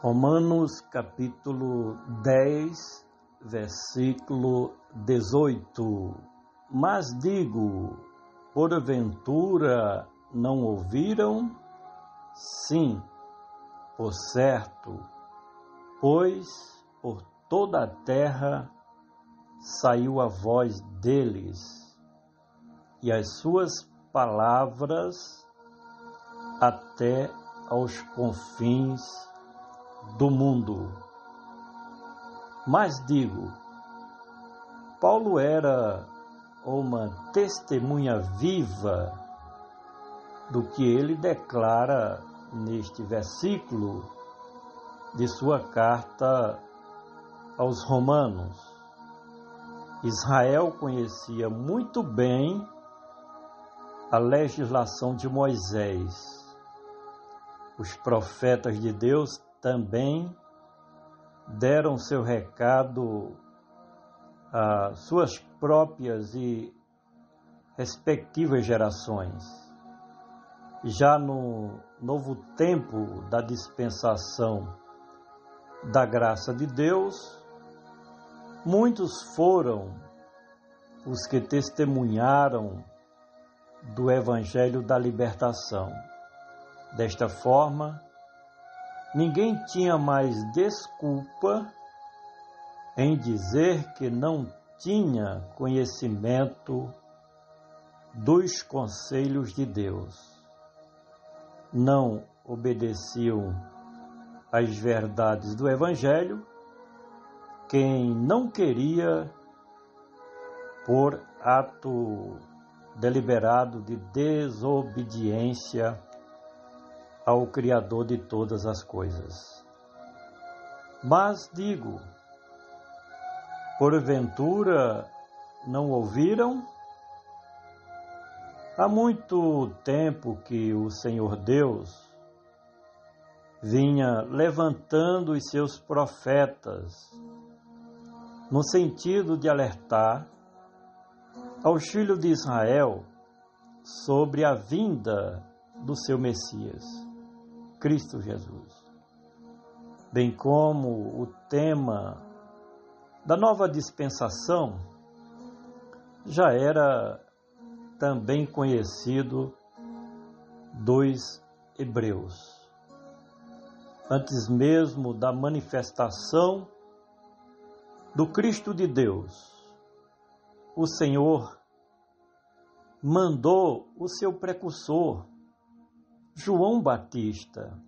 Romanos capítulo 10, versículo 18. Mas digo, porventura não ouviram? Sim, por certo, pois por toda a terra saiu a voz deles, e as suas palavras até aos confins do mundo. Mas digo, Paulo era uma testemunha viva do que ele declara neste versículo de sua carta aos Romanos. Israel conhecia muito bem a legislação de Moisés. Os profetas de Deus também deram seu recado às suas próprias e respectivas gerações. Já no novo tempo da dispensação da graça de Deus, muitos foram os que testemunharam do Evangelho da libertação. Desta forma, ninguém tinha mais desculpa em dizer que não tinha conhecimento dos conselhos de Deus. Não obedeciam às verdades do Evangelho quem não queria, por ato deliberado de desobediência ao Criador de todas as coisas. Mas digo, porventura não ouviram? Há muito tempo que o Senhor Deus vinha levantando os seus profetas no sentido de alertar aos filhos de Israel sobre a vinda do seu Messias, Cristo Jesus, bem como o tema da nova dispensação já era também conhecido dos hebreus. Antes mesmo da manifestação do Cristo de Deus, o Senhor mandou o seu precursor, João Batista,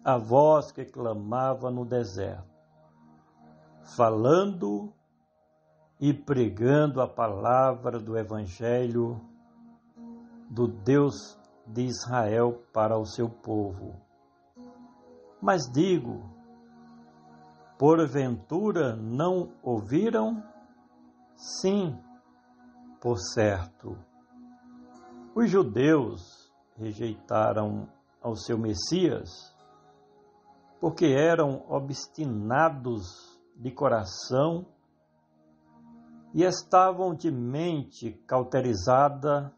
a voz que clamava no deserto, falando e pregando a palavra do Evangelho do Deus de Israel para o seu povo. Mas digo, porventura não ouviram? Sim, por certo. Os judeus rejeitaram ao seu Messias porque eram obstinados de coração e estavam de mente cauterizada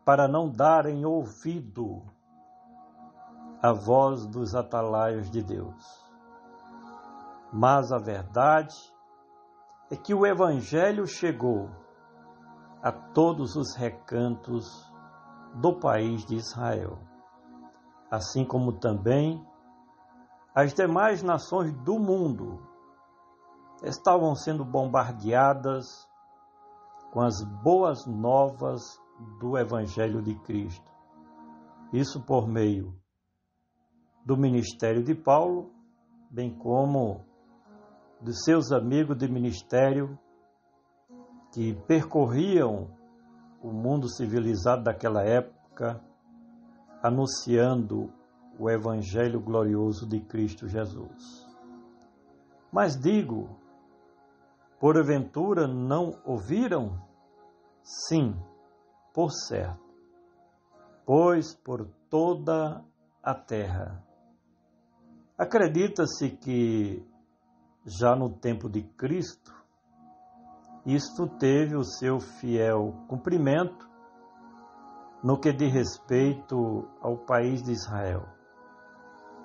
para não darem ouvido à voz dos atalaios de Deus. Mas a verdade é que o Evangelho chegou a todos os recantos do país de Israel, assim como também as demais nações do mundo estavam sendo bombardeadas com as boas novas do Evangelho de Cristo. Isso por meio do ministério de Paulo, bem como dos seus amigos de ministério que percorriam o mundo civilizado daquela época, anunciando o Evangelho glorioso de Cristo Jesus. Mas digo, porventura não ouviram? Sim, por certo, pois por toda a terra. Acredita-se que já no tempo de Cristo, isto teve o seu fiel cumprimento no que diz respeito ao país de Israel.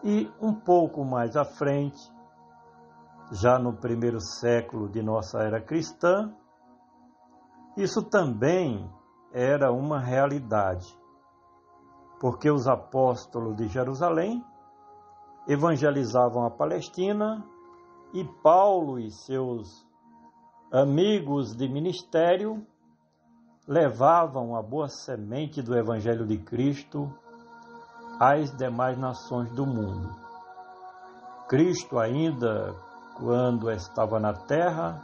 E um pouco mais à frente, já no primeiro século de nossa era cristã, isso também era uma realidade, porque os apóstolos de Jerusalém evangelizavam a Palestina e Paulo e seus amigos de ministério levavam a boa semente do Evangelho de Cristo às demais nações do mundo. Cristo, ainda quando estava na terra,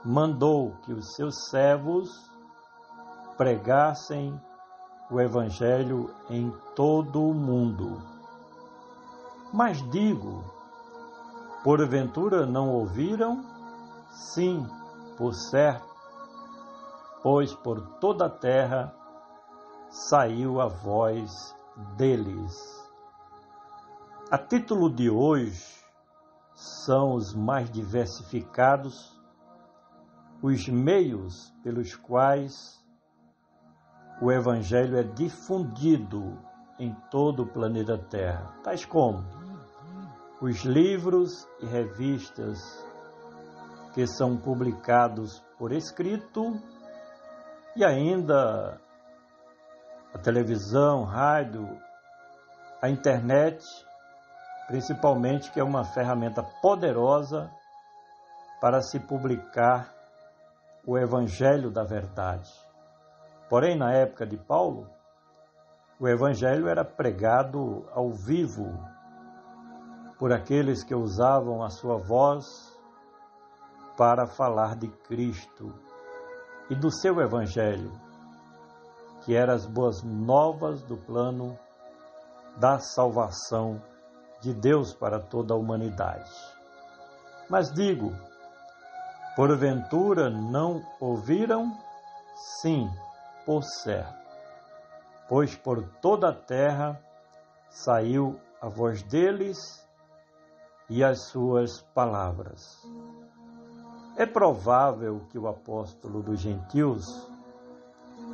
mandou que os seus servos pregassem o Evangelho em todo o mundo. Mas digo, porventura não ouviram? Sim, por certo, pois por toda a terra saiu a voz deles. A título de hoje, são os mais diversificados os meios pelos quais o Evangelho é difundido em todo o planeta Terra, tais como os livros e revistas que são publicados por escrito e ainda a televisão, rádio, a internet, principalmente, que é uma ferramenta poderosa para se publicar o Evangelho da verdade. Porém, na época de Paulo, o Evangelho era pregado ao vivo por aqueles que usavam a sua voz para falar de Cristo e do seu Evangelho, que eram as boas novas do plano da salvação de Deus para toda a humanidade. Mas digo, porventura não ouviram? Sim, por certo, pois por toda a terra saiu a voz deles e as suas palavras. É provável que o apóstolo dos gentios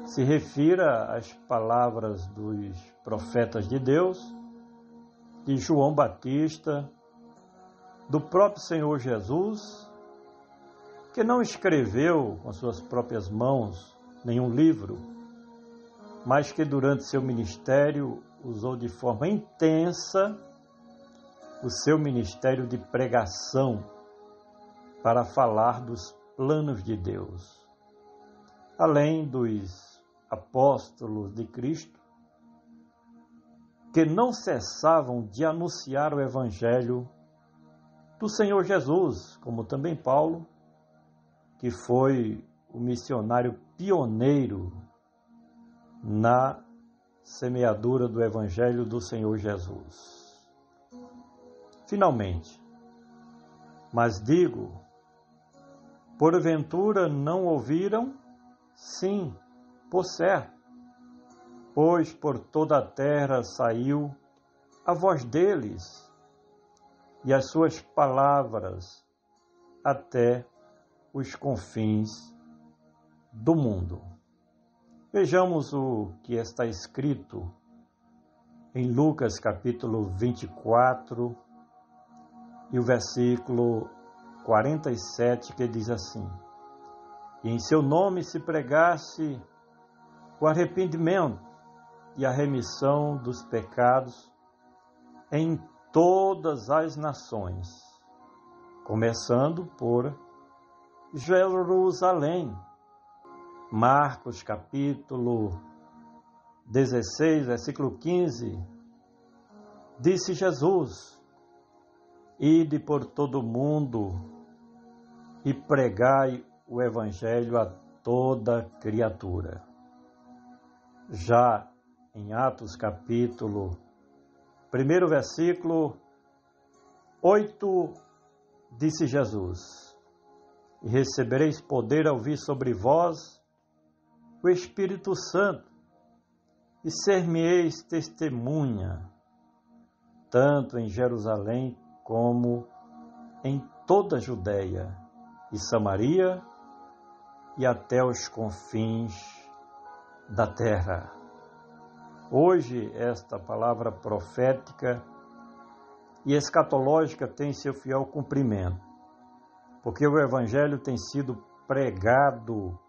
se refira às palavras dos profetas de Deus, de João Batista, do próprio Senhor Jesus, que não escreveu com suas próprias mãos nenhum livro, mas que durante seu ministério usou de forma intensa o seu ministério de pregação para falar dos planos de Deus. Além dos apóstolos de Cristo, que não cessavam de anunciar o Evangelho do Senhor Jesus, como também Paulo, que foi o missionário pioneiro na semeadura do Evangelho do Senhor Jesus. Finalmente, mas digo, porventura não ouviram? Sim, por certo, pois por toda a terra saiu a voz deles e as suas palavras até os confins do mundo. Vejamos o que está escrito em Lucas capítulo 24 e o versículo 47, que diz assim: E em seu nome se pregasse o arrependimento e a remissão dos pecados em todas as nações, começando por Jerusalém. Marcos capítulo 16, versículo 15, disse Jesus: Ide por todo o mundo e pregai o Evangelho a toda criatura. Já em Atos capítulo 1, versículo 8, disse Jesus: E recebereis poder ao vir sobre vós o Espírito Santo, e ser-me-eis testemunha, tanto em Jerusalém como em toda a Judéia e Samaria e até os confins da terra. Hoje, esta palavra profética e escatológica tem seu fiel cumprimento, porque o Evangelho tem sido pregado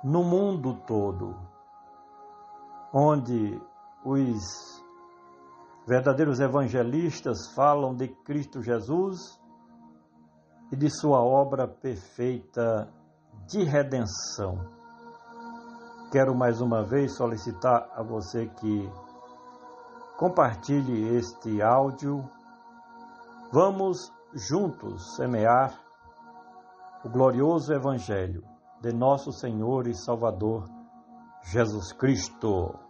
no mundo todo, onde os verdadeiros evangelistas falam de Cristo Jesus e de sua obra perfeita de redenção. Quero mais uma vez solicitar a você que compartilhe este áudio. Vamos juntos semear o glorioso Evangelho de nosso Senhor e Salvador Jesus Cristo.